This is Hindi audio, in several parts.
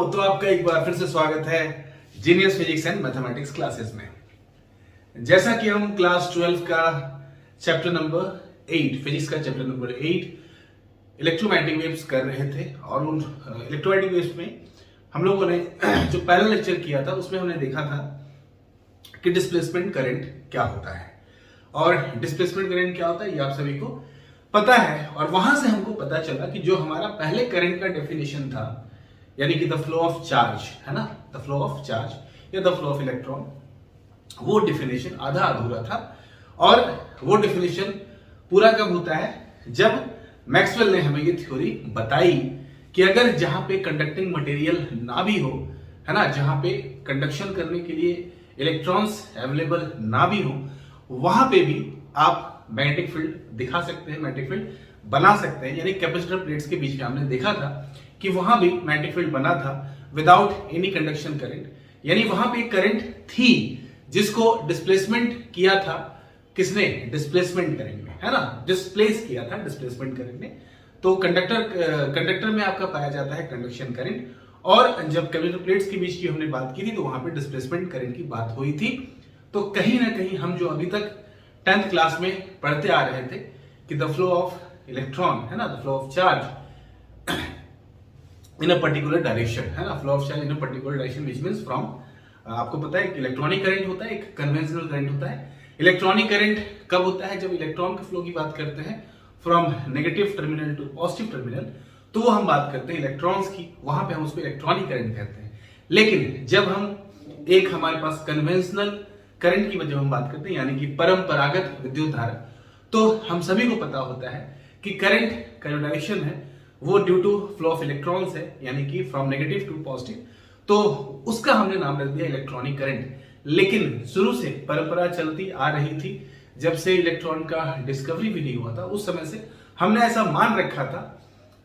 तो आपका एक बार फिर से स्वागत है genius physics and mathematics classes में। जैसा कि हम क्लास 12 का चैप्टर नंबर 8 फिजिक्स का चैप्टर नंबर 8 इलेक्ट्रोमैग्नेटिक वेव्स कर रहे थे और उन इलेक्ट्रोमैग्नेटिक वेव्स में हम लोगों ने जो पहला लेक्चर किया था उसमें हमने देखा था कि डिस्प्लेसमेंट करंट क्या होता है और डिस्प्लेसमेंट करंट क्या होता है ये आप सभी को पता है। और वहां से हमको पता चला कि जो हमारा पहले करंट का डेफिनेशन था यानी कि द फ्लो ऑफ चार्ज है ना, द फ्लो ऑफ चार्ज या द फ्लो ऑफ इलेक्ट्रॉन, वो डेफिनेशन आधा अधूरा था। और वो डेफिनेशन पूरा कब होता है जब मैक्सवेल ने हमें ये थ्योरी बताई कि अगर जहां पे कंडक्टिंग मटेरियल ना भी हो, है ना, जहां पे कंडक्शन करने के लिए इलेक्ट्रॉन्स अवेलेबल ना भी हो, वहां पे भी आप मैग्नेटिक फील्ड दिखा सकते हैं, मैग्नेटिक फील्ड बना सकते हैं। यानी कैपेसिटर प्लेट्स के बीच में हमने देखा था कि वहां भी मैग्नेटिक फील्ड बना था विदाउट एनी कंडक्शन करंट। यानी वहां पे करंट थी जिसको डिस्प्लेसमेंट किया था किसने, डिस्प्लेसमेंट करंट ने, है ना, डिस्प्लेस किया था डिस्प्लेसमेंट करंट ने। तो कंडक्टर में आपका पाया जाता है कंडक्शन करंट, और जब कैपेसिटर प्लेट्स के बीच की हमने बात की थी तो वहां पे डिस्प्लेसमेंट करंट की बात हुई थी। तो कहीं ना कहीं हम जो अभी तक 10th क्लास में पढ़ते आ रहे थे कि द फ्लो ऑफ इलेक्ट्रॉन, है ना, the flow of charge in a particular direction, है ना, flow of charge in a particular direction which means from, आपको पता है कि इलेक्ट्रॉनिक करंट होता है, एक कन्वेंशनल करंट होता है। इलेक्ट्रॉनिक करंट कब होता है, जब इलेक्ट्रॉन के फ्लो की बात करते हैं from negative terminal to positive terminal, तो वो हम बात करते हैं इलेक्ट्रॉन्स की, वहां पे हम उसको इलेक्ट्रॉनिक करंट कहते हैं। लेकिन जब हम एक हमारे पास कन्वेंशनल करंट की वजह हम बात करते हैं यानी कि परंपरागत विद्युत धारा, तो हम सभी को पता होता है कि करंट का जो डायरेक्शन है वो due to flow of electrons है, यानी कि फ्रॉम नेगेटिव टू पॉजिटिव, तो उसका हमने नाम रख दिया इलेक्ट्रॉनिक करंट। लेकिन शुरू से परंपरा चलती आ रही थी, जब से इलेक्ट्रॉन का डिस्कवरी भी नहीं हुआ था उस समय से हमने ऐसा मान रखा था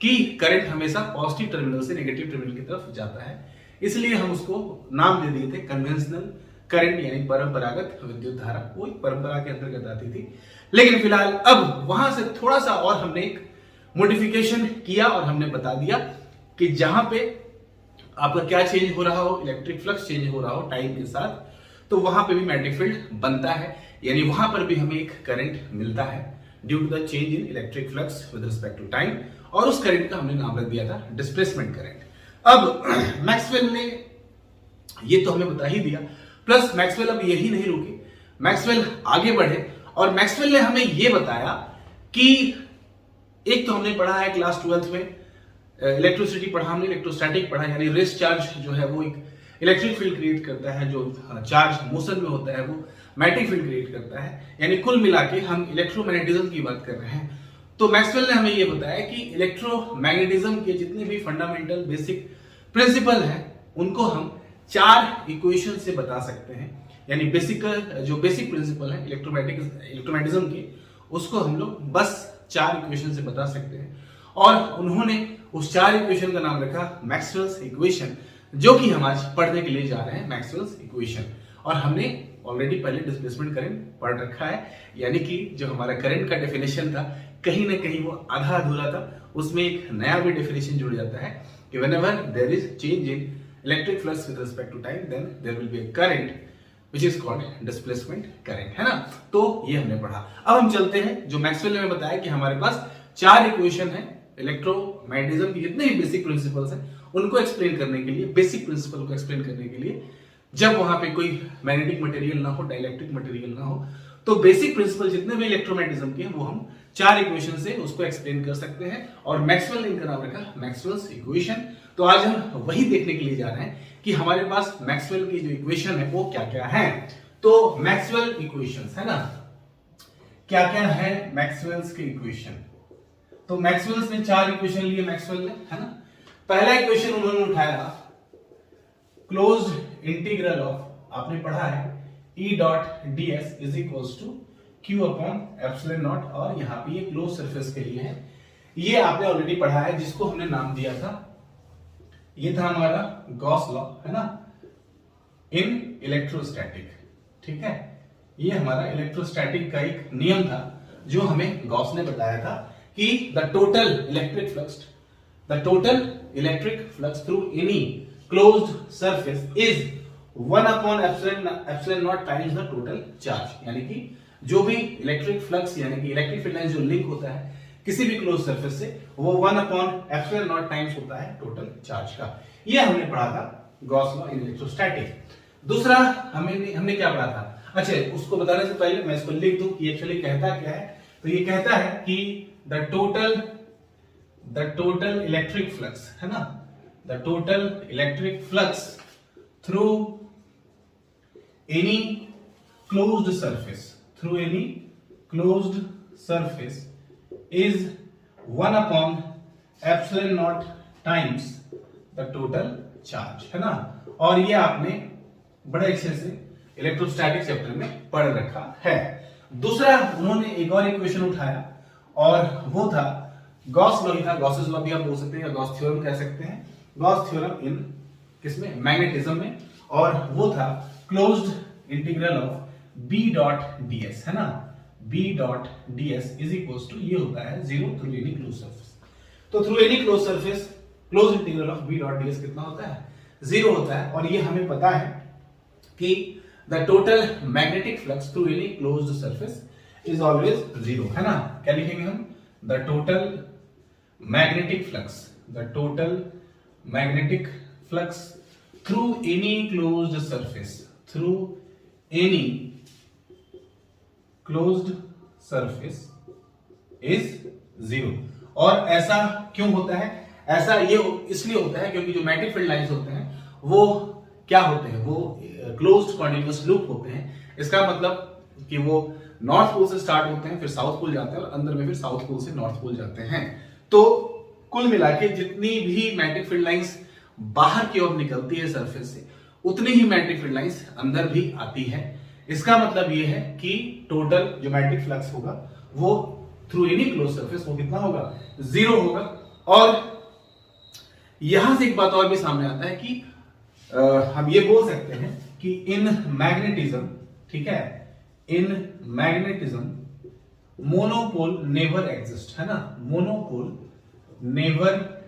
कि करंट हमेशा पॉजिटिव टर्मिनल से नेगेटिव टर्मिनल की तरफ जाता है, इसलिए हम उसको नाम दे दिए थे कन्वेंशनल करंट यानी परंपरागत विद्युत धारा। वो एक परंपरा के अंतर्गत आती थी। लेकिन फिलहाल अब वहां से थोड़ा सा और हमने एक मॉडिफिकेशन किया और हमने बता दिया कि जहां पे आपका क्या चेंज हो रहा हो, इलेक्ट्रिक फ्लक्स चेंज हो रहा हो टाइम के साथ, तो वहां पे भी मैग्नेटिक फील्ड बनता है, यानी वहां पर भी हमें एक करंट मिलता है due to the change in electric flux with respect to time, और उस करंट का हमने नाम रख दिया था डिस्प्लेसमेंट करंट। अब मैक्सवेल ने ये तो हमें बता ही दिया, प्लस मैक्सवेल अब यही नहीं रुके, मैक्सवेल आगे बढ़े और मैक्सवेल ने हमें यह बताया कि एक तो हमने पढ़ा है क्लास 12th में इलेक्ट्रिसिटी पढ़ा हमने, इलेक्ट्रोस्टैटिक पढ़ा, यानी रेस्ट चार्ज जो है वो एक इलेक्ट्रिक फील्ड क्रिएट करता है, जो चार्ज मोशन में होता है वो मैग्नेटिक फील्ड क्रिएट करता है, यानी कुल मिला के हम इलेक्ट्रोमैग्नेटिज्म की बात कर रहे हैं। तो मैक्सवेल ने हमें यह बताया कि इलेक्ट्रोमैग्नेटिज्म के जितने भी फंडामेंटल बेसिक प्रिंसिपल हैं उनको हम 4 इक्वेशन से बता सकते हैं, यानी बेसिक प्रिंसिपल है इलेक्ट्रोमैग्नेटिज्म के, उसको हम लोग बस 4 इक्वेशन से बता सकते हैं। और उन्होंने उस 4 इक्वेशन का नाम रखा मैक्सवेल्स इक्वेशन, जो कि हम आज पढ़ने के लिए जा रहे हैं मैक्सवेल्स इक्वेशन। और हमने ऑलरेडी पहले डिस्प्लेसमेंट करंट पढ़ रखा है, यानी कि जो हमारा करंट का डेफिनेशन था कहीं ना कहीं वो आधा अधूरा था, उसमें एक नया भी डेफिनेशन जुड़ जाता है कि whenever there is change in electric flux with respect to time then there will be a current which is called displacement current, है ना। तो ये हमने पढ़ा। अब हम चलते हैं, जो मैक्सवेल ने हमें बताया कि हमारे पास 4 इक्वेशन है इलेक्ट्रोमैग्नेटिज्म की, जितने भी बेसिक प्रिंसिपल्स हैं उनको एक्सप्लेन करने के लिए, बेसिक प्रिंसिपल को एक्सप्लेन करने के लिए, जब वहां पे कोई मैग्नेटिक मटेरियल ना हो, डाइलेक्ट्रिक मटेरियल ना हो, तो बेसिक प्रिंसिपल जितने भी इलेक्ट्रोमैग्नेटिज्म के हैं वो हम 4 इक्वेशन से उसको एक्सप्लेन कर सकते हैं, और मैक्सवेल ने इनका नाम रखा मैक्सवेल्स इक्वेशन। तो आज हम वही देखने के लिए जा रहे हैं कि हमारे पास मैक्सवेल की जो इक्वेशन है वो क्या क्या है। तो मैक्सवेल इक्वेशंस, है ना, क्या क्या है मैक्सवेल्स के इक्वेशन। तो मैक्सवेल्स ने 4 इक्वेशन लिए मैक्सवेल ने, है ना। पहला इक्वेशन उन्होंने उठाया क्लोज्ड इंटीग्रल ऑफ, आपने पढ़ा है E dot ds is equals to Q upon epsilon naught, और यहां पे ये क्लोज सरफेस के लिए है, ये आपने ऑलरेडी पढ़ा है, जिसको हमने नाम दिया था, ये था हमारा गॉस लॉ, है ना, इन इलेक्ट्रोस्टैटिक, ठीक है। ये हमारा इलेक्ट्रोस्टैटिक का एक नियम था जो हमें गॉस ने बताया था कि the total electric flux through any closed surface is 1/ε0 times the total charge. यानी कि जो भी इलेक्ट्रिक फ्लक्स यानी कि इलेक्ट्रिक फील्ड लाइन जो लिंक होता है किसी भी क्लोज सरफेस से, वो 1/ε0 टाइम्स होता है टोटल चार्ज का। ये हमने पढ़ा था गॉस लॉ इन इलेक्ट्रोस्टैटिक। दूसरा हमने क्या पढ़ा था? अच्छा, उसको बताने से पहले मैं इसको लिख दूं कि एक्चुअली कहता क्या है। तो ये कहता है कि द टोटल इलेक्ट्रिक फ्लक्स है ना, the total electric flux through any closed surface is 1/ε0 times the total charge, है ना। और ये आपने बड़े अच्छे से इलेक्ट्रोस्टैटिक चैप्टर में पढ़ रखा है। दूसरा उन्होंने एक और इक्वेशन उठाया और वो था गॉस लॉ ही था, गॉसेस लॉ भी आप बोल सकते हैं या गॉस थ्योरम कह सकते हैं। गॉस थ्योरम इन किसमें? मैग्नेटिज्म में। और वो था closed integral of B dot ds, है ना। B dot ds is equals to ये होता है 0 थ्रू एनी क्लोज सरफेस। तो through any close surface close integral of B dot ds कितना होता है? 0 होता है। और ये हमें पता है कि the total magnetic flux through any closed surface is always 0, है ना। क्या लिखेंगे हम? The total magnetic flux through any closed surface is 0। और ऐसा क्यों होता है? ऐसा ये इसलिए होता है क्योंकि जो मैग्नेटिक फील्ड लाइंस होते हैं वो क्या होते हैं? वो क्लोज्ड कॉन्टिन्यूअस लूप होते हैं। इसका मतलब कि वो नॉर्थ पोल से स्टार्ट होते हैं, फिर साउथ पोल जाते हैं और अंदर में फिर साउथ पोल से नॉर्थ पोल जाते हैं। तो कुल मिला के जितनी भी मैग्नेटिक फील्ड लाइंस बाहर की ओर निकलती है सरफेस से, उतनी ही मैग्नेटिक फील्ड लाइंस अंदर भी आती है। इसका मतलब ये है कि टोटल जो मैग्नेटिक फ्लक्स होगा वो थ्रू एनी क्लोज सरफेस वो कितना होगा? 0 होगा। और यहां से एक बात और भी सामने आता है कि हम ये बोल सकते हैं कि इन मैग्नेटिज्म, ठीक है, in magnetism monopole never exist, है ना। Monopole never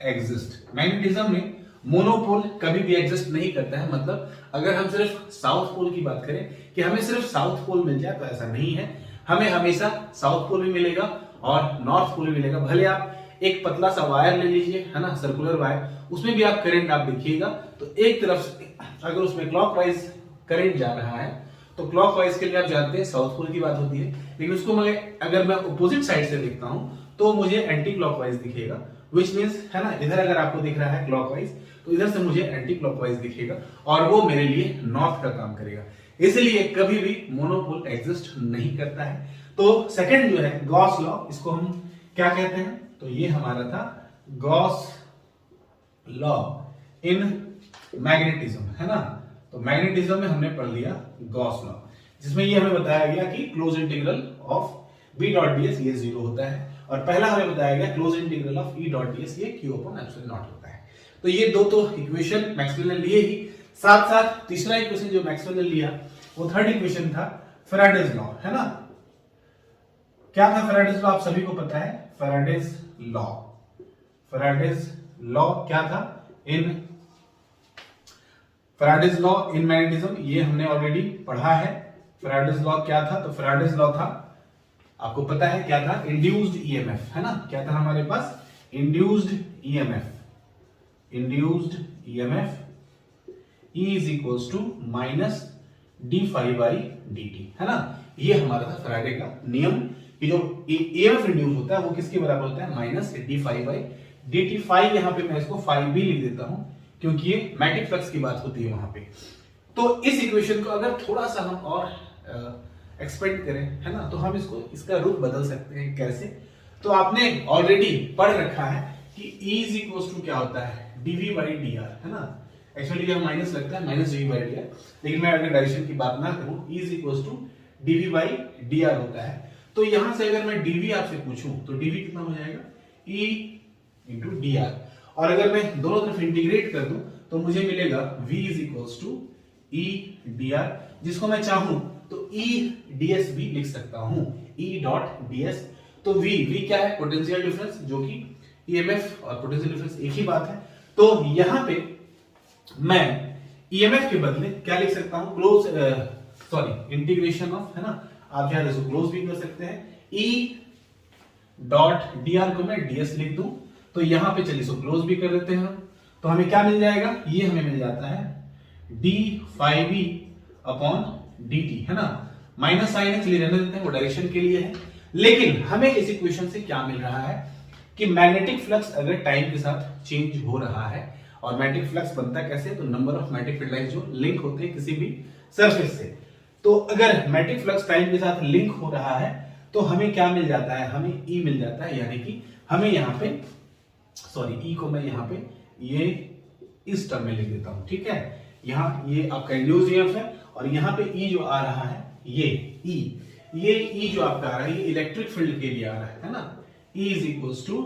exist. मैग्नेटिज्म में मोनोपोल कभी भी एग्जिस्ट नहीं करता है। मतलब अगर हम सिर्फ साउथ पोल की बात करें कि हमें सिर्फ साउथ पोल मिल जाए, तो ऐसा नहीं है। हमें हमेशा साउथ पोल भी मिलेगा और नॉर्थ पोल भी मिलेगा। भले आप एक पतला सा वायर ले लीजिए, है ना, सर्कुलर वायर, उसमें भी आप करंट आप देखिएगा तो एक तरफ से अगर उसमें क्लॉकवाइज करंट जा रहा है तो क्लॉकवाइज के लिए आप जानते हैं साउथ पोल की बात होती है। लेकिन उसको अगर मैं अपोजिट साइड से देखता हूं तो मुझे एंटी क्लॉकवाइज दिखेगा, विच मीन्स, है ना, इधर अगर आपको दिख रहा है क्लॉकवाइज तो इधर से मुझे एंटी क्लॉकवाइज दिखेगा और वो मेरे लिए नॉर्थ का काम करेगा। इसलिए कभी भी मोनोपोल एग्जिस्ट नहीं करता है। तो सेकंड जो है गॉस लॉ, इसको हम क्या कहते हैं? तो ये हमारा था गॉस लॉ इन मैग्नेटिज्म, है ना। तो मैग्नेटिज्म में हमने पढ़ लिया गॉस लॉ, जिसमें ये हमें बताया गया कि close integral of B dot ds ये 0 होता है। और पहला हमें बताया गया close integral of E dot ds ये Q/ε0 होता है। तो ये दो तो इक्वेशन मैक्सवेल ने लिए ही, साथ साथ तीसरा इक्वेशन जो मैक्सवेल ने लिया वो थर्ड इक्वेशन था फैराडेज लॉ, है ना। क्या था फैराडेज लॉ? आप सभी को पता है फैराडेज लॉ क्या था? फैराडेज लॉ इन मैग्नेटिज्म, ये हमने ऑलरेडी पढ़ा है। फैराडेज लॉ क्या था? तो फैराडेज लॉ था, आपको पता है क्या था? इंड्यूस्ड ईएमएफ, है ना। क्या था हमारे पास? Induced EMF E is equals to minus d∅dt, है ना। ये हमारा था फैराडे का नियम कि जो ईएमएफ इंड्यूस होता है वो किसके बराबर होता है? Minus d∅dt। फाई यहां पे मैं इसको फाई भी लिख देता हूं क्योंकि ये मैग्नेटिक फ्लक्स की बात होती है वहां पे। तो इस इक्वेशन को अगर थोड़ा सा हम और एक्सपेंड करें, है ना, तो हम इसका रूप बदल सकते हैं। कैसे? तो आपने ऑलरेडी पढ़ रखा है कि E इज इक्वल्स टू क्या होता है? dV/dr, है ना। एक्चुअली यह माइनस लगता है, माइनस dV/dr, लेकिन मैं अगर डायरेक्शन की बात ना करूं, E is equals to dV/dr होता है। तो यहां से अगर मैं dV आपसे पूछूं तो dV कितना हो जाएगा? E into dr। और अगर मैं दोनों तरफ इंटीग्रेट कर दूं तो मुझे मिलेगा V is equals to E dr, जिसको मैं चाहूं तो E ds भी लिख सकता हूं, E डॉट ds। तो V क्या है? पोटेंशियल डिफरेंस, जो कि ईएमएफ और पोटेंशियल डिफरेंस एक ही बात है। तो यहां पे मैं ईएमएफ के बदले क्या लिख सकता हूं, इंटीग्रेशन ऑफ, है ना, आप चाहे इसको क्लोज भी कर सकते हैं, ई डॉट डी आर को मैं डीएस लिख दूं, तो यहां पे चलिए इसको क्लोज भी कर देते हैं हम, तो हमें क्या मिल जाएगा, ये हमें मिल जाता है D five B upon D T, है ना, माइनस साइन है, चलिए रहने देते हैं, वो डायरेक्शन के लिए है। लेकिन हमें इस इक्वेशन से क्या मिल रहा है कि मैग्नेटिक फ्लक्स अगर टाइम के साथ चेंज हो रहा है, और मैग्नेटिक फ्लक्स बनता कैसे, तो number of magnetic field lines जो लिंक होते हैं किसी भी सरफेस से, तो अगर मैग्नेटिक फ्लक्स टाइम के साथ लिंक हो रहा है तो हमें क्या मिल जाता है, हमें ई मिल जाता है, यानी कि हमें यहाँ पे ई को मैं यहाँ पे ये इस टर्म में लिख देता हूं, ठीक है, यहाँ ये आपका इंड्यूस्ड ईएमएफ है, और यहाँ पे ई जो आ रहा है ये ई जो आपका आ रहा है ये इलेक्ट्रिक फील्ड के लिए आ रहा है ना, E is equals to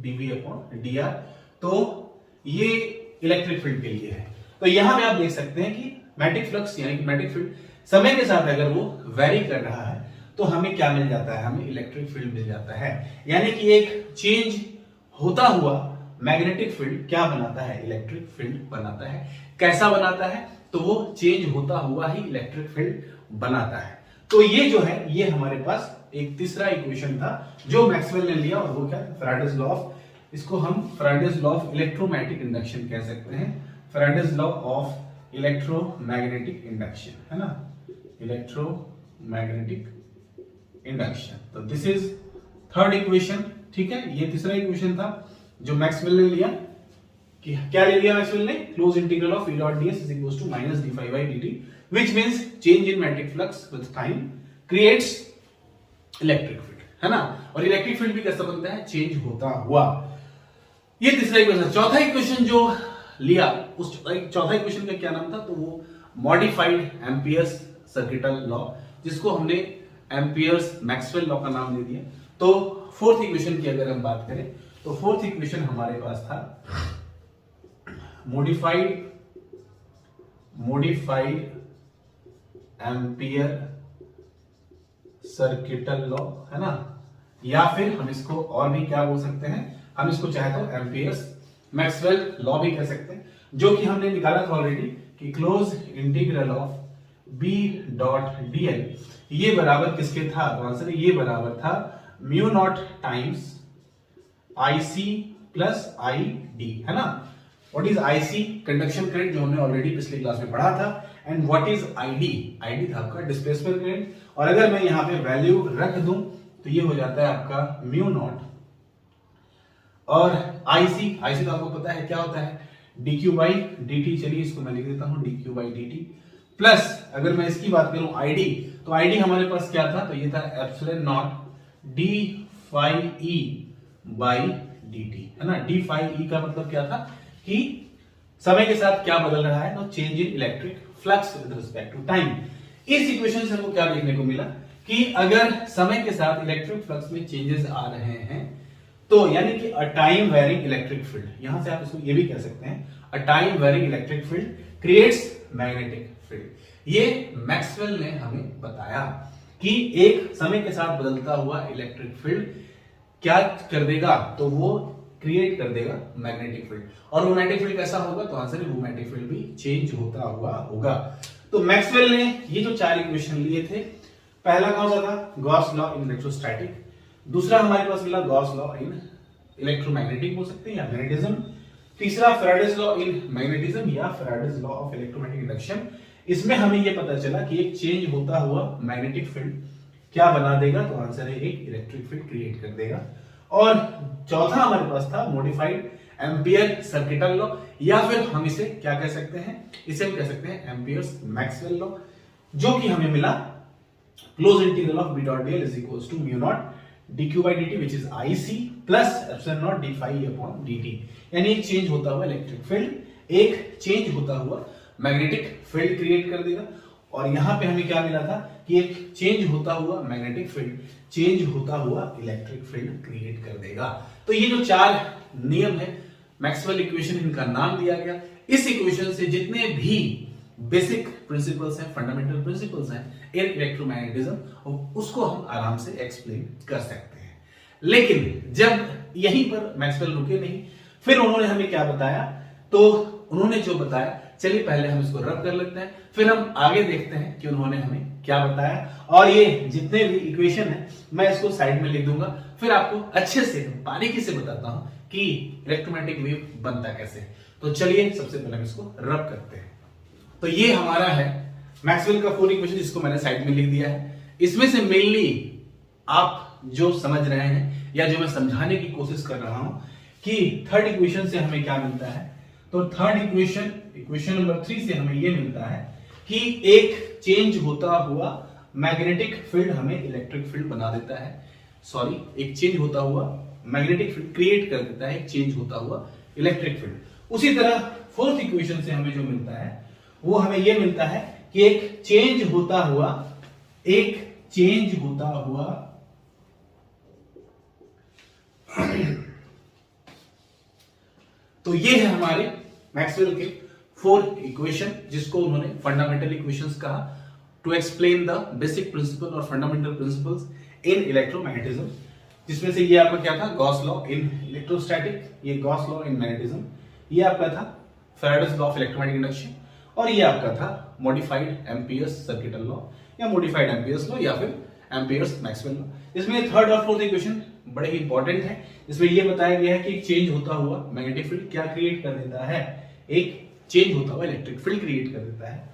dv upon dr, तो ये इलेक्ट्रिक फील्ड के लिए है। तो यहां पे आप देख सकते हैं कि मैग्नेटिक फ्लक्स यानी कि मैग्नेटिक फील्ड समय के साथ अगर वो वेरी कर रहा है तो हमें क्या मिल जाता है, हमें इलेक्ट्रिक फील्ड मिल जाता है, यानी कि एक चेंज होता हुआ मैग्नेटिक फील्ड क्या बनाता है, इलेक्ट्रिक फील्ड बनाता है। कैसा बनाता है, तो वो चेंज होता हुआ ही इलेक्ट्रिक फील्ड बनाता है। तो ये जो है ये हमारे पास एक तीसरा इक्वेशन था जो मैक्सवेल ने लिया, और वो क्या, फैराडेज लॉ ऑफ, इसको हम Faraday's law of electromagnetic induction कह सकते हैं, Faraday's law of electromagnetic induction, है ना, इलेक्ट्रोमैग्नेटिक इंडक्शन। तो दिस इज थर्ड इक्वेशन, ठीक है, ये तीसरा इक्वेशन था जो मैक्सवेल ने लिया, कि क्या ले लिया मैक्सवेल ने, close integral of E dot ds is equals to minus d phi by dt, which means change in magnetic flux with time creates electric field, है ना, और इलेक्ट्रिक फील्ड भी कैसा बनता है, चेंज होता हुआ। ये तीसरा इक्वेशन। चौथा इक्वेशन जो लिया, उस चौथा इक्वेशन का क्या नाम था, तो वो मॉडिफाइड एम्पियर्स सर्किटल लॉ, जिसको हमने एम्पियर्स मैक्सवेल लॉ का नाम दे दिया। तो फोर्थ इक्वेशन की अगर हम बात करें तो फोर्थ इक्वेशन हमारे पास था मॉडिफाइड एम्पियर सर्किटल लॉ, है ना, या फिर हम इसको और भी क्या बोल सकते हैं, हम इसको चाहे तो एम्पियर्स मैक्सवेल लॉ भी कह सकते हैं, जो कि हमने निकाला था ऑलरेडी कि close integral of B dot dl ये बराबर किसके था, तो आंसर ये बराबर था mu naught times IC plus ID, है ना। What is IC, conduction current, जो हमने ऑलरेडी पिछली क्लास में पढ़ा था, and what is ID, ID था आपका डिस्प्लेसमेंट करंट, और अगर मैं यहां पे वैल्यू रख दूं तो ये हो जाता है आपका म्यू नॉट, और IC तो आपको पता है क्या होता है, dq बाई dt, चलिए इसको मैं लिख देता हूं dq बाई dt, प्लस अगर मैं इसकी बात करूं ID, तो ID हमारे पास क्या था, तो ये था epsilon naught d phi e by dt, है ना। d phi e का मतलब क्या था कि समय के साथ क्या बदल रहा है, तो change in electric flux with respect to time. इस इक्वेशन से हमको क्या देखने को मिला कि अगर समय के साथ इलेक्ट्रिक फ्लक्स में चेंजेस आ रहे हैं, तो यानी कि a time varying electric field, यहां से आप इसको ये भी कह सकते हैं, a time varying electric field creates magnetic field. ये मैक्सवेल ने हमें बताया कि एक समय के साथ बदलता हुआ इलेक्ट्रिक फील्ड क्या कर देगा, तो वो क्रिएट कर देगा मैग्नेटिक फील्ड, और वो मैग्नेटिक फील्ड कैसा होगा, तो आंसर है वो मैग्नेटिक फील्ड भी चेंज होता हुआ होगा। तो मैक्सवेल ने ये जो चार इक्वेशन लिए थे, पहला कौन सा था, गॉस लॉ इन इलेक्ट्रोस्टैटिक, दूसरा हमारे पास मिला गॉस लॉ इन इलेक्ट्रोमैग्नेटिक बोल सकते हैं या मैग्नेटिज्म, तीसरा फैराडेज लॉ इन मैग्नेटिज्म या Faraday's law of electromagnetic induction. इसमें हमें यह पता चला कि एक चेंज होता हुआ मैग्नेटिक फील्ड क्या बना देगा, तो आंसर है एक इलेक्ट्रिक फील्ड क्रिएट कर देगा। और चौथा हमारे पास था मॉडिफाइड एम्पियर सर्किटल लॉ, या फिर हम इसे क्या कह सकते हैं, इसे हम कह सकते हैं एम्पियर्स मैक्सवेल लॉ, जो कि हमें मिला close integral of B dot dl is equals to mu naught dq by dt which is IC plus epsilon naught d phi upon dt, यानी एक चेंज होता हुआ इलेक्ट्रिक फील्ड एक चेंज होता हुआ मैग्नेटिक फील्ड क्रिएट कर देगा। और यहां पे हमें क्या मिला था कि एक चेंज होता हुआ मैग्नेटिक फील्ड चेंज होता हुआ इलेक्ट्रिक फील्ड क्रिएट कर देगा। तो ये जो चार नियम है मैक्सवेल इक्वेशन, इनका नाम दिया गया। इस इक्वेशन से जितने भी बेसिक प्रिंसिपल्स हैं, फंडामेंटल प्रिंसिपल्स हैं इन इलेक्ट्रोमैग्नेटिज्म, उसको हम आराम से एक्सप्लेन कर सकते हैं। लेकिन जब यहीं पर मैक्सवेल रुके नहीं, फिर उन्होंने हमें क्या बताया, तो उन्होंने जो बताया, चलिए पहले हम इसको रब कर लेते हैं, फिर हम आगे देखते हैं कि उन्होंने हमें क्या बताया। और ये जितने भी इक्वेशन है मैं इसको साइड में लिख दूंगा, फिर आपको अच्छे से बारीकी से बताता हूं कि इलेक्ट्रोमैग्नेटिक वेव बनता कैसे। तो चलिए सबसे पहले हम इसको रब करते हैं। तो ये हमारा है मैक्सवेल का फोर इक्वेशन, जिसको मैंने साइड में लिख दिया है। इसमें से मेनली आप जो समझ रहे हैं या जो मैं समझाने की कोशिश कर रहा हूं कि थर्ड इक्वेशन से हमें क्या मिलता है, तो थर्ड इक्वेशन नंबर 3 से हमें यह मिलता है कि एक चेंज होता हुआ मैग्नेटिक फील्ड हमें इलेक्ट्रिक फील्ड बना देता है। सॉरी, एक चेंज होता हुआ मैग्नेटिक फील्ड क्रिएट कर देता है, एक चेंज होता हुआ इलेक्ट्रिक फील्ड। उसी तरह फोर्थ इक्वेशन से हमें जो मिलता है वो हमें यह मिलता है कि एक चेंज होता हुआ तो ये है हमारे मैक्सवेल के फोर इक्वेशन, जिसको उन्होंने फंडामेंटल इक्वेशंस कहा, to explain the basic principle और फंडामेंटल प्रिंसिपल्स इन इलेक्ट्रोमैग्नेटिज्म। जिसमें से ये आपका क्या था, गॉस लॉ इन इलेक्ट्रोस्टैटिक, ये गॉस लॉ इन मैग्नेटिज्म, ये आपका था Faraday's law of electromagnetic induction, और ये आपका था मॉडिफाइड एम्पियर्स सर्किटल लॉ या मॉडिफाइड एम्पियर्स लॉ या फिर एम्पियर्स मैक्सवेल लॉ। इसमें थर्ड और फोर्थ इक्वेशन बड़े ही इंपॉर्टेंट है। इसमें यह बताया गया है कि चेंज होता हुआ मैग्नेटिक फील्ड क्या क्रिएट कर देता है, एक चेंज होता हुआ इलेक्ट्रिक फील्ड क्रिएट कर देता है,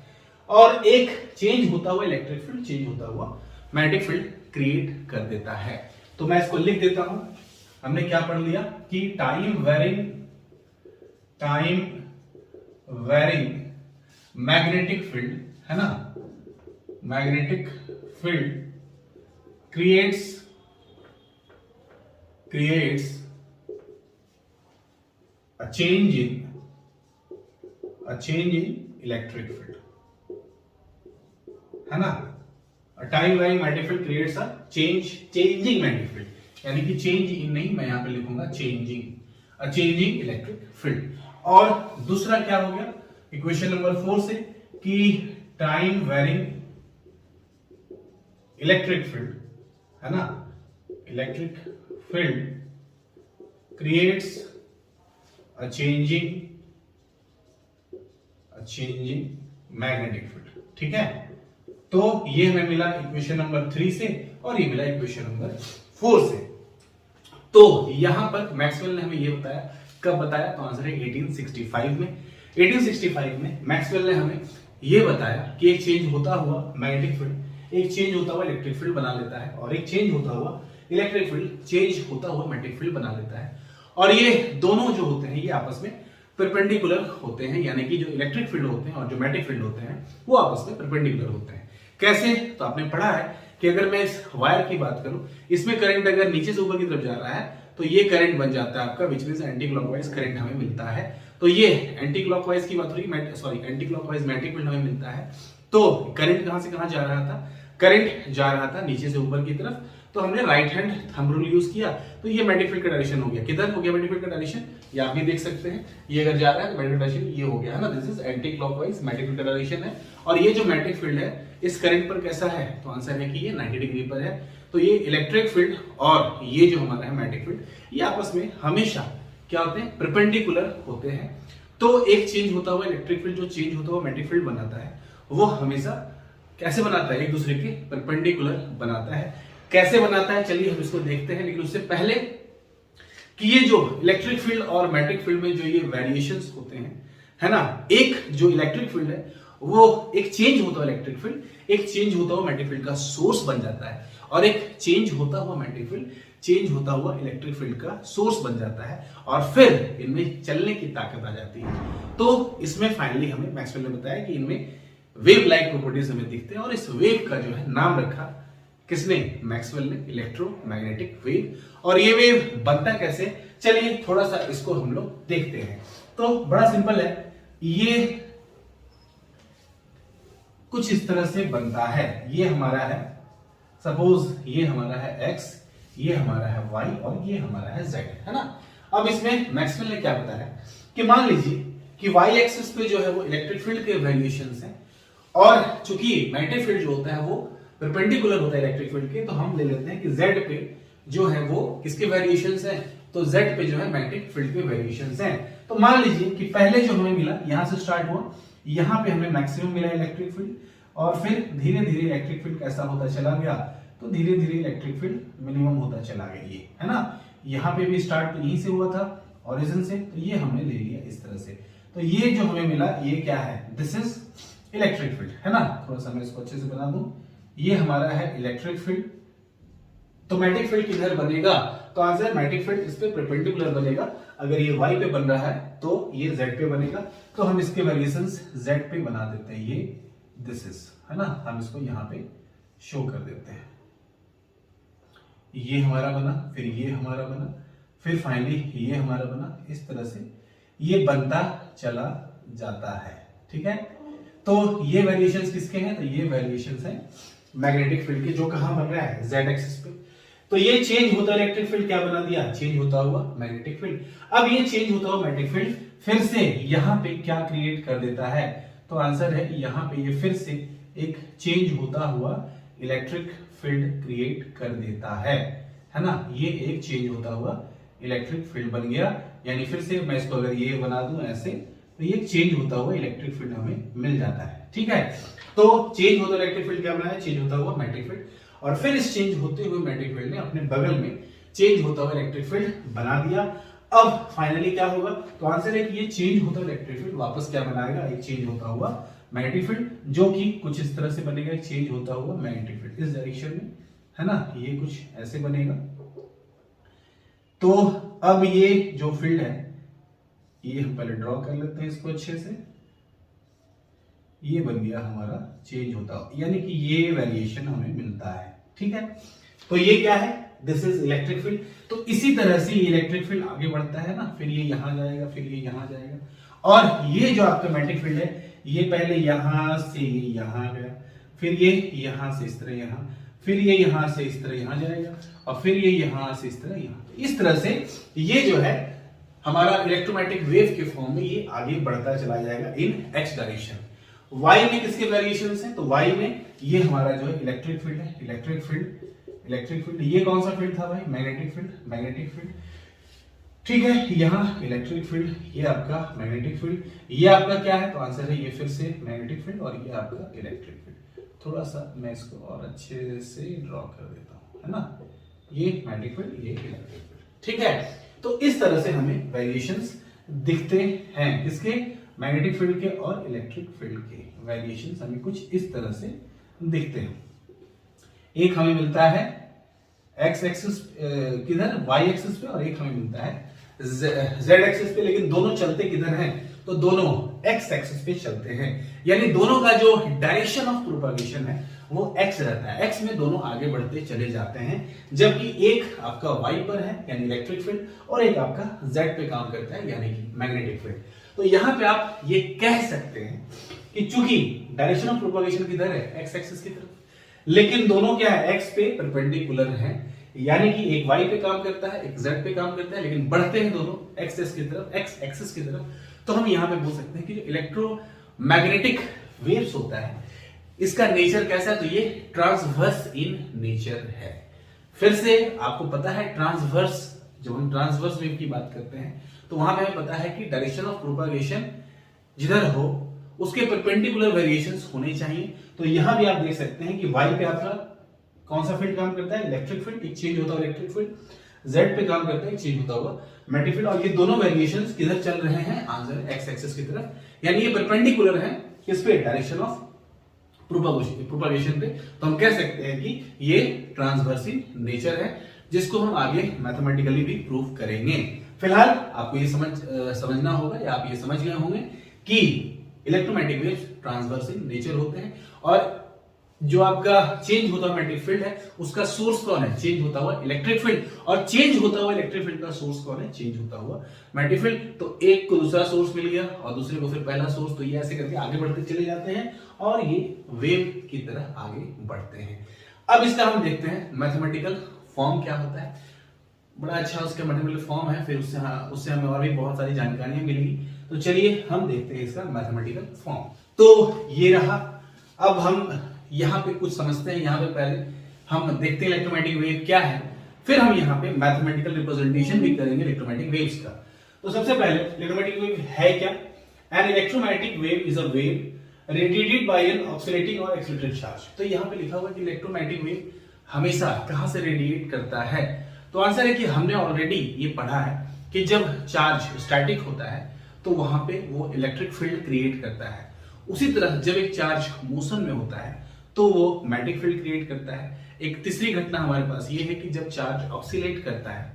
और एक चेंज होता हुआ इलेक्ट्रिक फील्ड चेंज होता हुआ मैग्नेटिक फील्ड क्रिएट कर देता है। तो मैं इसको लिख देता हूं। हमने क्या पढ़ लिया कि टाइम वेरिंग मैग्नेटिक फील्ड है ना, magnetic field creates a change in electric field, है ना। Time varying magnetic field creates a changing magnetic field, यानी कि चेंज इन नहीं, मैं यहां पे लिखूंगा चेंजिंग इलेक्ट्रिक फील्ड। और दूसरा क्या हो गया इक्वेशन नंबर 4 से कि टाइम वेरिंग इलेक्ट्रिक फील्ड है ना, electric field creates a changing magnetic field. ठीक है, तो ये हमें मिला इक्वेशन नंबर 3 से और ये मिला इक्वेशन नंबर 4 से। तो यहां पर मैक्सवेल ने हमें ये बताया, कब बताया, तो आंसर है 1865 में। 1865 में मैक्सवेल ने हमें ये बताया कि एक चेंज होता हुआ मैग्नेटिक फील्ड एक चेंज होता हुआ इलेक्ट्रिक फील्ड बना लेता है, और एक चेंज होता हुआ इलेक्ट्रिक फील्ड चेंज होता हुआ मैग्नेटिक फील्ड बना लेता है। और ये दोनों जो होते हैं ये आपस में परपेंडिकुलर होते हैं, यानी कि जो इलेक्ट्रिक फील्ड होते हैं और जो मैग्नेटिक फील्ड होते हैं वो आपस में परपेंडिकुलर होते हैं। कैसे, तो आपने पढ़ा है कि अगर मैं इस वायर की बात करूं, इसमें करंट अगर नीचे से ऊपर की तरफ जा रहा है तो ये करंट बन जाता है आपका, which means anti clockwise current हमें मिलता है। तो ये एंटी क्लॉकवाइज की बात हो रही, sorry anti clockwise magnetic field हमें मिलता है। तो करंट कहां से कहां जा रहा था, करंट जा रहा था नीचे से ऊपर की तरफ, तो हमने right hand thumb rule use किया, तो ये मैग्नेटिक फील्ड का डायरेक्शन हो गया। किधर हो गया मैग्नेटिक फील्ड का डायरेक्शन, ये आप भी देख सकते हैं, ये अगर जा रहा है तो मैग्नेटिक डायरेक्शन ये हो गया है ना, this is anti clockwise magnetic field का डायरेक्शन है। और ये जो मैग्नेटिक फील्ड है इस करंट पर कैसा है, तो आंसर है कि ये 90 डिग्री पर है। तो ये इलेक्ट्रिक फील्ड और ये जो हमारा है मैग्नेटिक फील्ड, ये आपस में हमेशा क्या होते हैं, परपेंडिकुलर होते हैं। तो एक चेंज होता हुआ इलेक्ट्रिक फील्ड जो चेंज होता हुआ मैग्नेटिक फील्ड बनाता है, वो हमेशा कैसे बनाता है, एक दूसरे के परपेंडिकुलर बनाता है। कैसे बनाता है, चलिए हम इसको देखते हैं। लेकिन उससे पहले कि ये जो इलेक्ट्रिक फील्ड और मैग्नेटिक फील्ड में जो ये वेरिएशंस होते हैं, है ना, एक जो इलेक्ट्रिक फील्ड है वो एक चेंज होता हुआ इलेक्ट्रिक फील्ड, एक चेंज होता हुआ मैग्नेटिक फील्ड का सोर्स बन जाता है, और एक चेंज होता हुआ मैग्नेटिक फील्ड चेंज होता हुआ इलेक्ट्रिक फील्ड का सोर्स बन जाता है, और फिर इनमें चलने की ताकत आ जाती है। तो इसमें फाइनली हमें मैक्सवेल ने बताया कि इनमें वेव लाइक प्रॉपर्टीज हमें दिखते हैं, और इस वेव का जो है नाम रखा किसने, मैक्सवेल ने, इलेक्ट्रोमैग्नेटिक वेव। और ये वेव बनता कैसे, चलिए थोड़ा सा इसको हम लोग देखते हैं। तो बड़ा सिंपल है, ये कुछ इस तरह से बनता है। ये हमारा है, सपोज ये हमारा है x, ये हमारा है y और ये हमारा है z, है ना। अब इसमें मैक्सवेल ने क्या बताया कि मान लीजिए कि y एक्सिस पे जो है वो इलेक्ट्रिक फील्ड के वैल्यूएशंस हैं, और चूंकि मैग्नेटिक फील्ड जो होता है वो परपेंडिकुलर होता है इलेक्ट्रिक फील्ड के, तो हम ले लेते हैं कि z पे जो है वो किसके वेरिएशंस हैं, तो Z पे जो है मैग्नेटिक फील्ड के वेरिएशंस हैं। तो मान लीजिए कि पहले जो हमें मिला यहां से स्टार्ट हुआ, यहां पे हमें मैक्सिमम मिला इलेक्ट्रिक फील्ड, और फिर धीरे धीरे इलेक्ट्रिक फील्ड कैसा होता चला गया, तो धीरे धीरे इलेक्ट्रिक फील्ड मिनिमम होता चला गया, ये है ना। यहाँ पे भी स्टार्ट तो यहीं से हुआ था, ओरिजिन से, तो ये हमने ले लिया इस तरह से। तो ये जो हमें मिला ये क्या है, दिस इज इलेक्ट्रिक फील्ड, है ना। थोड़ा सा मैं इसको अच्छे से बना दूं, ये हमारा है इलेक्ट्रिक फील्ड। तो मैग्नेटिक फील्ड किधर बनेगा, तो आंसर मैग्नेटिक फील्ड इस पे परपेंडिकुलर बनेगा। अगर ये y पे बन रहा है तो ये z पे बनेगा। तो हम इसके वेरिएशंस z पे बना देते हैं, ये दिस इज, है ना। हम इसको यहां पे शो कर देते हैं, ये हमारा बना, फिर ये हमारा बना, फिर फाइनली ये हमारा बना। इस तरह से ये बनता चला जाता है, ठीक है। तो ये वेरिएशंस किसके हैं, तो ये वेरिएशंस हैं मैग्नेटिक फील्ड के, जो कहां बन रहा है, z एक्सिस पे। तो ये चेंज होता इलेक्ट्रिक फील्ड क्या बना दिया, चेंज होता हुआ मैग्नेटिक फील्ड। अब ये चेंज होता हुआ मैग्नेटिक फील्ड फिर से यहाँ पे क्या क्रिएट कर देता है, तो आंसर है यहाँ पे ये फिर से एक चेंज होता हुआ इलेक्ट्रिक फील्ड क्रिएट कर देता है ना। ये एक चेंज होता हुआ इलेक्ट्रिक फील्ड बन गया, यानी फिर से मैं इसको अगर ये बना दूं ऐसे, तो ये चेंज होता हुआ इलेक्ट्रिक फील्ड हमें मिल जाता है, ठीक है। तो चेंज होता इलेक्ट्रिक फील्ड क्या बनाया, चेंज होता हुआ मैग्नेटिक फील्ड। और फिर इस चेंज होते हुए मैग्नेटिक फील्ड ने अपने बगल में चेंज होता हुआ इलेक्ट्रिक फील्ड बना दिया। अब फाइनली क्या होगा, तो आंसर है कि ये चेंज होता हुआ इलेक्ट्रिक फील्ड वापस क्या बनाएगा, एक चेंज होता हुआ मैग्नेटिक फील्ड, जो कि कुछ इस तरह से बनेगा, एक चेंज होता हुआ मैग्नेटिक फील्ड इस डायरेक्शन में, है ना। ये कुछ ऐसे बनेगा। तो अब ये जो फील्ड है ये हम पहले ड्रॉ कर लेते हैं इसको अच्छे से। ये बन गया हमारा चेंज होता हुआ, यानी कि ये वेरिएशन हमें मिलता है, ठीक है। तो ये क्या है, दिस इज इलेक्ट्रिक फील्ड। तो इसी तरह से इलेक्ट्रिक फील्ड आगे बढ़ता है ना, फिर ये यहां जाएगा, फिर ये यहां जाएगा, और ये जो आपका मैग्नेटिक फील्ड है ये पहले यहां से ये यहां गया, फिर ये यहां से इस तरह यहां, फिर ये यहां से इस तरह यहां जाएगा, और फिर ये यहां से इस तरह यहां। इस तरह से ये जो है हमारा इलेक्ट्रोमैग्नेटिक वेव के फॉर्म में ये आगे बढ़ता चला जाएगा इन एक्स डायरेक्शन। y में किसके वेरिएशंस हैं, तो y में ये हमारा जो है इलेक्ट्रिक फील्ड है, इलेक्ट्रिक फील्ड। ये कौन सा फील्ड था भाई, मैग्नेटिक फील्ड, ठीक है। यहाँ इलेक्ट्रिक फील्ड, ये आपका मैग्नेटिक फील्ड, ये आपका क्या है, तो आंसर है ये फिर से मैग्नेटिक फील्ड, और ये आपका इलेक्ट्रिक फील्ड। थोड़ा सा मैं इसको और अच्छे से ड्रॉ कर देता हूं, है ना। ये मैग्नेटिक फील्ड, ये इलेक्ट्रिक फील्ड, ठीक है। तो इस तरह से हमें वेरिएशंस दिखते हैं, किसके, मैग्नेटिक फील्ड के और इलेक्ट्रिक फील्ड के वेरिएशंस हमें कुछ इस तरह से दिखते हैं। एक हमें मिलता है एक्स एक्सिस किधर, वाई एक्सिस पे, और एक हमें मिलता है जेड एक्सिस पे, लेकिन दोनों चलते किधर हैं, तो दोनों एक्स एक्सिस पे चलते हैं, यानी दोनों का जो डायरेक्शन ऑफ प्रोपगेशन है वो एक्स रहता है। एक्स में दोनों आगे बढ़ते चले जाते हैं, जबकि एक आपका वाई पर है यानी इलेक्ट्रिक फील्ड, और एक आपका जेड पे काम करता है यानी कि मैग्नेटिक फील्ड। तो यहां पे आप ये कह सकते हैं कि चूंकि डायरेक्शन ऑफ प्रोपगेशन किधर है, एक्स एक्सिस की तरफ, लेकिन दोनों क्या है, एक्स पे परपेंडिकुलर हैं, यानी कि एक y पे काम करता है, एक z पे काम करता है, लेकिन बढ़ते हैं दोनों एक्सिस की तरफ, एक्स एक्सिस की तरफ। तो हम यहां पे बोल सकते हैं कि जो इलेक्ट्रोमैग्नेटिक वेव्स होता है इसका नेचर कैसा है, तो ये ट्रांसवर्स इन नेचर है। फिर से आपको पता है ट्रांसवर्स, जब हम ट्रांसवर्स वेव की बात करते हैं तो वहां पे हमें पता है कि डायरेक्शन ऑफ प्रोपगेशन जिधर हो उसके परपेंडिकुलर वेरिएशंस होने चाहिए। तो यहां भी आप देख सकते हैं कि y पे आपका कौन सा फील्ड काम करता है, इलेक्ट्रिक फील्ड, एक चेंज होता हुआ इलेक्ट्रिक फील्ड, z पे काम करता है एक चेंज होता हुआ मैग्नेटिक फील्ड, और ये दोनों वेरिएशंस किधर चल रहे हैं, आंसर एक्स एक्सिस की तरफ, यानी ये परपेंडिकुलर है किस पे, डायरेक्शन ऑफ प्रोपगेशन पे। तो हम कह सकते हैं कि ये ट्रांसवर्स इन नेचर है, जिसको हम आगे मैथमेटिकली भी प्रूव करेंगे। फिलहाल आपको ये समझना होगा, या आप ये समझ गए होंगे कि electromagnetic waves transverse in nature होते हैं, और जो आपका चेंज होता हुआ मैग्नेटिक फील्ड है उसका सोर्स कौन है, चेंज होता हुआ इलेक्ट्रिक फील्ड, और चेंज होता हुआ इलेक्ट्रिक फील्ड का सोर्स कौन है, चेंज होता हुआ मैग्नेटिक फील्ड। तो एक को दूसरा सोर्स मिल गया और दूसरे को फिर पहला सोर्स, तो ये ऐसे करके आगे बढ़ते चले जाते हैं और ये वेव की तरह आगे बढ़ते हैं। अब इसका हम देखते हैं मैथमेटिकल फॉर्म क्या होता है। बड़ा अच्छा उसका मैथमेटिकल फॉर्म है, फिर उससे हमें और भी बहुत सारी जानकारियां मिलेंगी। तो चलिए हम देखते हैं इसका मैथमेटिकल फॉर्म। तो ये रहा। अब हम यहाँ पे कुछ समझते हैं। यहाँ पे पहले हम देखते हैं इलेक्ट्रोमैग्नेटिक वेव क्या है, फिर हम यहाँ पे मैथमेटिकल रिप्रेजेंटेशन भी करेंगे इलेक्ट्रोमैग्नेटिक वेव्स का। तो सबसे पहले इलेक्ट्रोमैग्नेटिक वेव है क्या? An electromagnetic wave is a wave radiated by an oscillating और एक्सीलरेटेड चार्ज। तो यहाँ पे लिखा हुआ कि इलेक्ट्रोमैग्नेटिक वेव हमेशा कहां से रेडिएट करता है? तो आंसर है कि हमने ऑलरेडी ये पढ़ा है कि जब चार्ज स्टैटिक होता है तो वहां पे वो इलेक्ट्रिक फील्ड क्रिएट करता है। उसी तरह जब एक चार्ज मोशन में होता है तो वो मैग्नेटिक फील्ड क्रिएट करता है। एक तीसरी घटना हमारे पास ये है कि जब चार्ज ऑक्सीलेट करता है,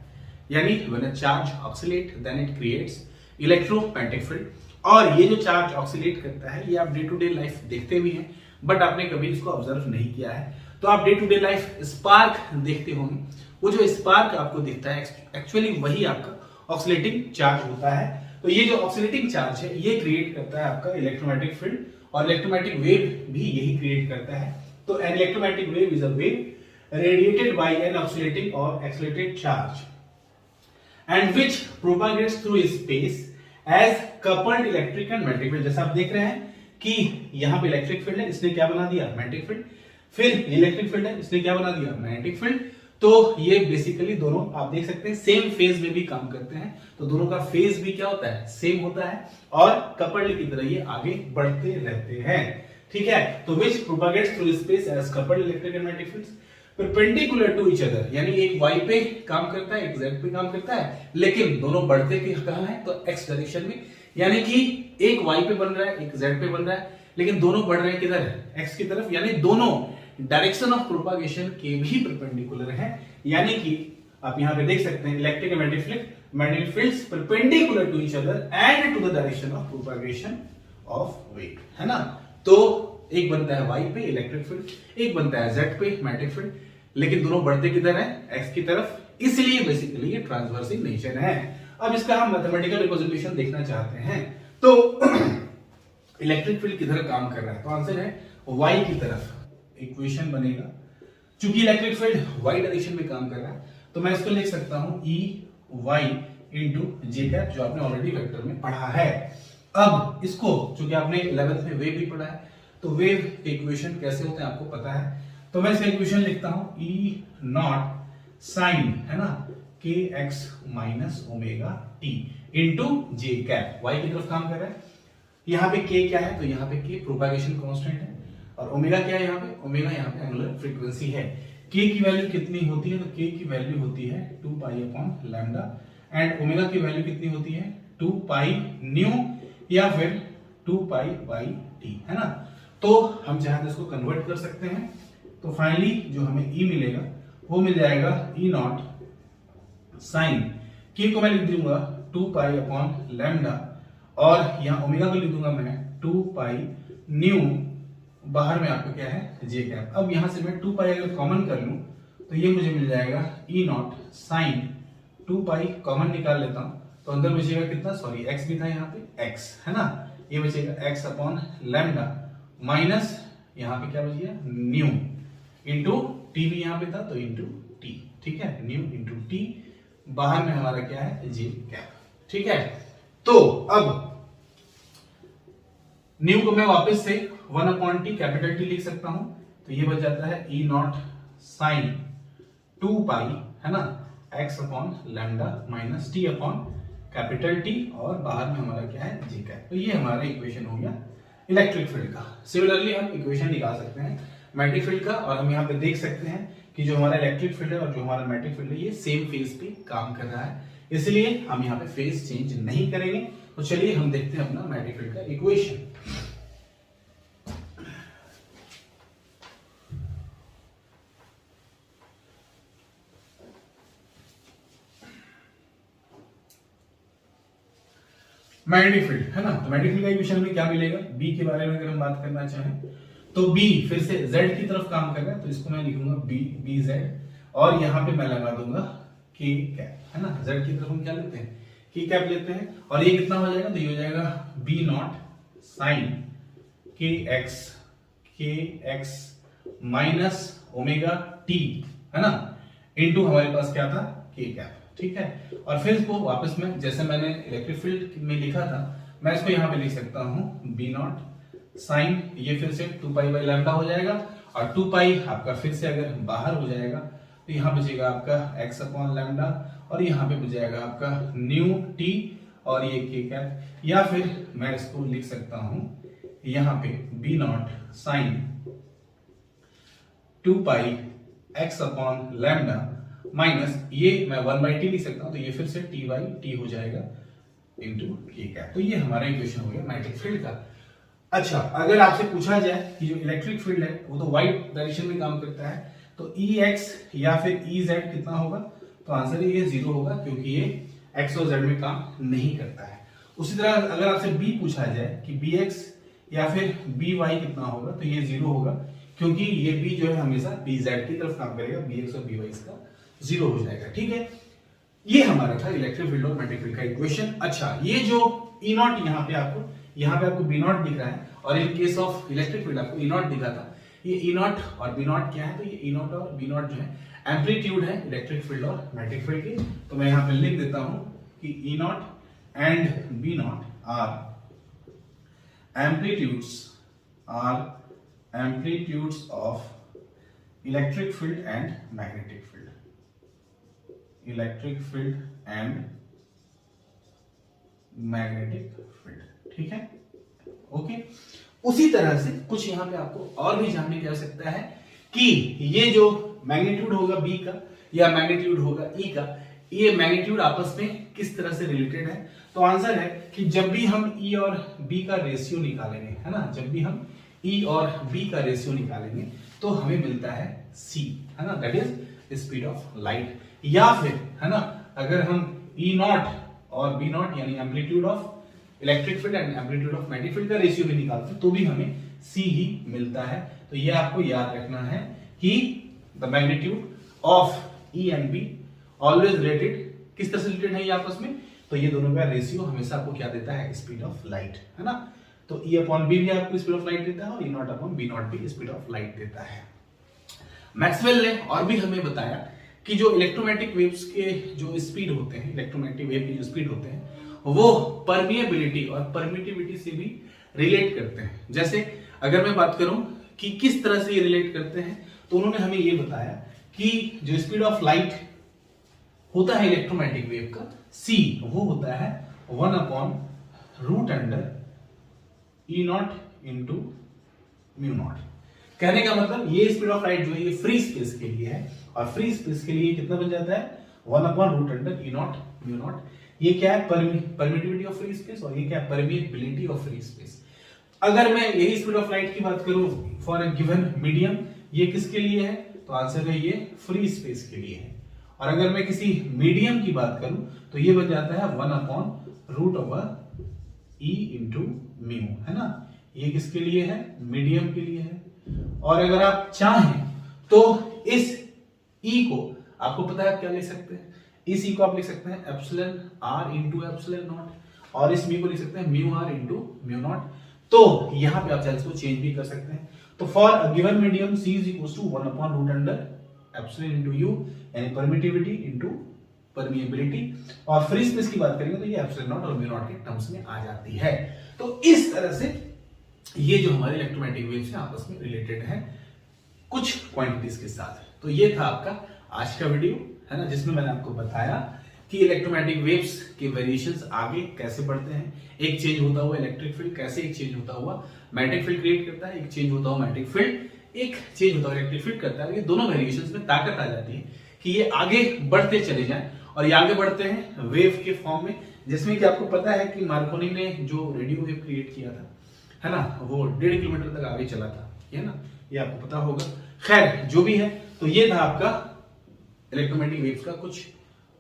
यानी when a charge oscillate then it creates electromagnetic field. और ये जो चार्ज ऑक्सीलेट करता है ये आप डे टू डे लाइफ देखते भी हैं, बट आपने कभी इसको ऑब्जर्व नहीं किया है। तो आप day to day life spark देखते होंगे, वो जो स्पार्क आपको दिखता है एक्चुअली वही आपका ऑक्सीलेटिंग चार्ज होता है। तो ये जो ऑक्सीलेटिंग चार्ज है ये क्रिएट करता है आपका इलेक्ट्रोमैग्नेटिक फील्ड, और इलेक्ट्रोमैग्नेटिक वेव भी यही क्रिएट करता है। तो an electromagnetic wave is a wave radiated by an oscillating और accelerated charge and which propagates through space as coupled electric and magnetic field. जैसा आप देख रहे हैं कि यहाँ पे इलेक्ट्रिक फील्ड है, इसने क्या बना दिया? Magnetic field. फिर इलेक्ट्रिक फील्ड है, इसने क्या बना दिया? Magnetic field. तो ये बेसिकली दोनों आप देख सकते हैं सेम फेज में भी काम करते हैं, तो दोनों का फेज भी क्या होता है? सेम होता है, और कपल्ड की तरह ये आगे बढ़ते रहते हैं। ठीक है, तो which propagates through space as coupled electric and magnetic fields perpendicular to each other, यानी एक y पे काम करता है, एक z पे काम करता है, लेकिन दोनों बढ़ते कहां है? तो x डायरेक्शन में। यानी कि एक y पे बन रहा है, एक z पे बन रहा है, लेकिन दोनों बढ़ रहे हैं किधर? x की तरफ। यानी दोनों डायरेक्शन ऑफ प्रोपागेशन के भी परपेंडिकुलर है। यानी कि आप यहां पे देख सकते हैं electric and magnetic fields perpendicular to each other and to the direction of propagation of wave, है ना। तो एक बनता है y पे इलेक्ट्रिक फील्ड, एक बनता है z पे मैग्नेटिक फील्ड, लेकिन दोनों बढ़ते किधर है? x की तरफ। इसलिए बेसिकली ये ट्रांसवर्स इन नेचर है। अब इसका हम मैथमेटिकल रिप्रेजेंटेशन देखना चाहते हैं। तो इलेक्ट्रिक फील्ड किधर काम कर रहा है? तो आंसर है y की तरफ। इक्वेशन बनेगा, चूंकि इलेक्ट्रिक फील्ड y डायरेक्शन में काम कर रहा है, तो मैं इसको लिख सकता हूं E y into J cap, जो आपने ऑलरेडी वेक्टर में पढ़ा है। अब इसको चूंकि आपने 11th में वेव भी पढ़ा है, तो वेव के इक्वेशन कैसे होते हैं आपको पता है। तो मैं इसका इक्वेशन लिखता हूं E नॉट साइन, है ना, K X minus omega T into J cap. y की तरफ काम कर रहा है। यहाँ पे k क्या है? तो यहाँ पे k प्रोपागेशन कांस्टेंट है, और ओमेगा क्या है? यहाँ पे ओमेगा यहाँ पे एंगुलर फ्रीक्वेंसी है। k की वैल्यू कितनी होती है? तो k की वैल्यू होती है 2 pi upon lambda, and omega की वैल्यू कितनी होती है? 2 पाई न्यू या फिर 2 पाई बाई टी, है ना। तो हम चाहे तो इसको कन्वर्ट कर सकते हैं। तो फाइनली जो हमें E मिलेगा वो मिल जाएगा E नॉट साइन, k को मैं लिख दूंगा 2 पाई अपॉन लैम्डा, और यहाँ ओमेगा को लिख दूंगा मैं 2 पाई न्यू, बाहर में आपका क्या है? जे कैप। अब यहां से मैं 2 पाई अगर कॉमन कर लूं तो ये मुझे मिल जाएगा E naught sine 2 pi common निकाल लेता हूं, तो अंदर बचेगा कितना? सॉरी x भी था यहाँ पे, x, है ना। ये बचेगा x अपॉन लैम्डा माइनस यहाँ पे क्या बच गया? न्यू इंटू टी भी यहाँ पे था, तो इंटू टी। ठीक है, न्यू इंटू टी, बाहर में हमारा क्या है? जे कैप। ठीक है, तो अब न्यू को मैं वापस से 1 अपॉन टी कैपिटल टी लिख सकता हूं, तो ये बच जाता है E नॉट साइन 2 पाई, है ना, x upon lambda minus T upon capital T, और बाहर में हमारा क्या है? जी कैप। तो ये हमारा इक्वेशन हो गया इलेक्ट्रिक फील्ड का। सिमिलरली हम इक्वेशन निकाल सकते हैं मैग्नेटिक फील्ड का, और हम यहाँ पे देख सकते हैं कि जो हमारा इलेक्ट्रिक फील्ड है और जो हमारा मैग्नेटिक फील्ड है ये सेम फेज पे काम कर रहा है, इसलिए हम यहाँ पे फेज चेंज नहीं करेंगे। तो चलिए हम देखते हैं अपना मैग्नेटिक फील्ड का इक्वेशन। मैग्नेटिक फील्ड, है ना। तो मैग्नेटिक फील्ड का इक्वेशन में क्या मिलेगा? B के बारे में अगर हम बात करना चाहें तो B फिर से Z की तरफ काम कर रहा है, तो इसको मैं लिखूंगा B Z, और यहाँ पे मैं लगा दूंगा K कैप, है ना। Z की तरफ हम क्या लेते हैं? K कैप लेते हैं, और ये कितना हो जाएगा? तो ये हो जाएगा B नॉट साइन के एक्स माइनस ओमेगा टी, है ना, इनटू हमारे पास क्या था? K cap. ठीक है, और फिर इसको वापस में जैसे मैंने इलेक्ट्रिक फील्ड में लिखा था, मैं इसको यहाँ पे लिख सकता हूँ B नॉट साइन, ये फिर से 2 पाई बाई लैम्डा हो जाएगा, और 2 पाई आपका फिर से अगर बाहर हो जाएगा तो यहाँ बचेगा आपका x अपॉन लैम्डा और यहाँ पे बचेगा आपका न्यू t और ये k कैप, या फिर मैं इसको लिख सकता हूं यहाँ पे b naught sine 2 pi x upon lambda minus ये मैं 1/t लिख सकता हूं, तो ये फिर से t/t हो जाएगा इनटू k कैप। तो ये हमारा इक्वेशन हो गया मैग्नेटिक फील्ड का। अच्छा, अगर आपसे पूछा जाए कि जो इलेक्ट्रिक फील्ड है वो तो वाइट डायरेक्शन में काम करता है, तो Ex या फिर Ez कितना होगा, तो आंसर ये 0 होगा क्योंकि ये x और z में काम नहीं करता है। उसी तरह अगर आपसे b पूछा जाए कि Bx या फिर By कितना होगा, तो ये 0 होगा क्योंकि ये b जो है हमेशा Bz की तरफ काम करेगा, Bx और By इसका 0 हो जाएगा। ठीक है, ये हमारा था इलेक्ट्रिक फील्ड और मैग्नेटिक फील्ड का इक्वेशन। अच्छा, ये जो E0 यहाँ पे आपको B0 दिख रहा है और in case of electric field आपको E0 दिखा था। ये E0 और B0 क्या है, तो ये E0 और B0 जो है एम्पलीट्यूड है इलेक्ट्रिक फील्ड और मैग्नेटिक फील्ड की। तो मैं यहाँ पे लिख देता हूं कि E0 and B0 are amplitudes of electric field and magnetic field, electric field and magnetic field. ठीक है, ओके। उसी तरह से कुछ यहां पे आपको और भी जानने की आवश्यकता है कि ये जो मैग्नीट्यूड होगा B का या मैग्नीट्यूड होगा E का, ये मैग्नीट्यूड आपस में किस तरह से रिलेटेड है। तो आंसर है कि जब भी हम E और B का रेशियो निकालेंगे, है ना, जब भी हम E और B का रेशियो निकालेंगे तो हमें मिलता है C, है ना, that is speed of light. या फिर, है ना, अगर हम E0 और B0 यानी amplitude of electric field and amplitude of magnetic field का रेशियो भी निकालते हैं तो भी हमें C ही मिलता है। तो ये आपको याद रखना है कि the magnitude of E and B always related, किस तरह से रिलेटेड है ये आपस में, तो ये दोनों का रेशियो हमेशा आपको क्या देता है, स्पीड ऑफ लाइट, है ना। तो E अपॉन B भी आपको स्पीड ऑफ लाइट देता है और E0 अपॉन B0 भी स्पीड ऑफ लाइट देता है। मैक्सवेल ने और भी हमें बताया कि जो इलेक्ट्रोमैग्नेटिक वेव्स के जो स्पीड होते हैं, इलेक्ट्रोमैग्नेटिक वेव की जो स्पीड होते हैं वो परमिएबिलिटी और परमिटिविटी से भी रिलेट करते हैं। जैसे अगर मैं बात करूं कि किस तरह से ये रिलेट करते हैं, तो उन्होंने हमें ये बताया कि जो स्पीड ऑफ लाइट होता है इलेक्ट्रोमैग्नेटिक वेव का C, वो होता है 1 upon root under E0 into μ0। कहने का मतलब ये स्पीड ऑफ लाइट जो है ये फ्री स्पेस के लिए है और फ्री स्पेस के लिए कितना बन जाता है, 1 अपॉन रूट अंडर E0 μ0। ये क्या है, परमिटिविटी ऑफ फ्री स्पेस, और ये क्या है, परमिएबिलिटी ऑफ फ्री स्पेस। अगर मैं यही स्पीड ऑफ लाइट की बात करूं फॉर अ गिवन मीडियम, ये किसके लिए है, तो आंसर है ये फ्री स्पेस के लिए है। और अगर मैं किसी मीडियम की बात करूं तो ये बन जाता है 1 upon root over E into mu, है ना, ये किसके लिए है, मीडियम के लिए है। और अगर आप चाहें तो इस E को आपको पता है आप क्या लिख सकते हैं, इस E को आप लिख सकते हैं epsilon R into epsilon naught, और इस म्यू को लिख सकते हैं mu R into mu naught. तो यहां पे आप चाहे इसको चेंज भी कर सकते हैं। तो for a given medium C is equal to 1 upon root under epsilon into U, यानी परमिटिविटी इंटू परमिएबिलिटी, और फ्री स्पेस की बात करेंगे तो ये एप्सिलॉन नॉट और म्यू नॉट के टर्म्स में आ जाती है। तो इस तरह से ये जो हमारे इलेक्ट्रोमैग्नेटिक वेव्स हैं आपस में रिलेटेड है कुछ क्वांटिटीज के साथ। तो ये था आपका आज का वीडियो, है ना, जिसमें मैंने आपको बताया कि इलेक्ट्रोमैग्नेटिक वेव्स के वेरिएशंस आगे कैसे बढ़ते हैं, एक चेंज होता हुआ इलेक्ट्रिक फील्ड कैसे एक चेंज होता हुआ मैग्नेटिक फील्ड क्रिएट करता है, एक चेंज होता हुआ मैग्नेटिक फील्ड एक चेंज होता हुआ इलेक्ट्रिक फील्ड करता है। ये दोनों वेरिएशंस में ताकत आ जाती है कि ये आगे बढ़ते चले जाएं, और ये आगे बढ़ते हैं वेव के फॉर्म में, जिसमें कि आपको पता है कि मार्कोनी ने जो रेडियो वेव क्रिएट किया था, है ना, वो 1.5 किलोमीटर तक आगे चला था, है ना, ये आपको पता होगा। खैर जो भी है, तो ये था आपका इलेक्ट्रोमैग्नेटिक वेव्स का कुछ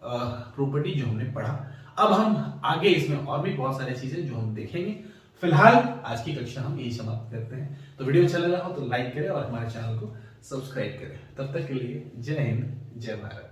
प्रॉपर्टी जो हमने पढ़ा। अब हम आगे इसमें और भी बहुत सारी चीजें जो हम देखेंगे। फिलहाल आज की कक्षा हम यही समाप्त करते हैं। तो वीडियो अच्छा लगा हो तो लाइक करें और हमारे चैनल को सब्सक्राइब करें। तब तक के लिए जय हिंद, जय भारत।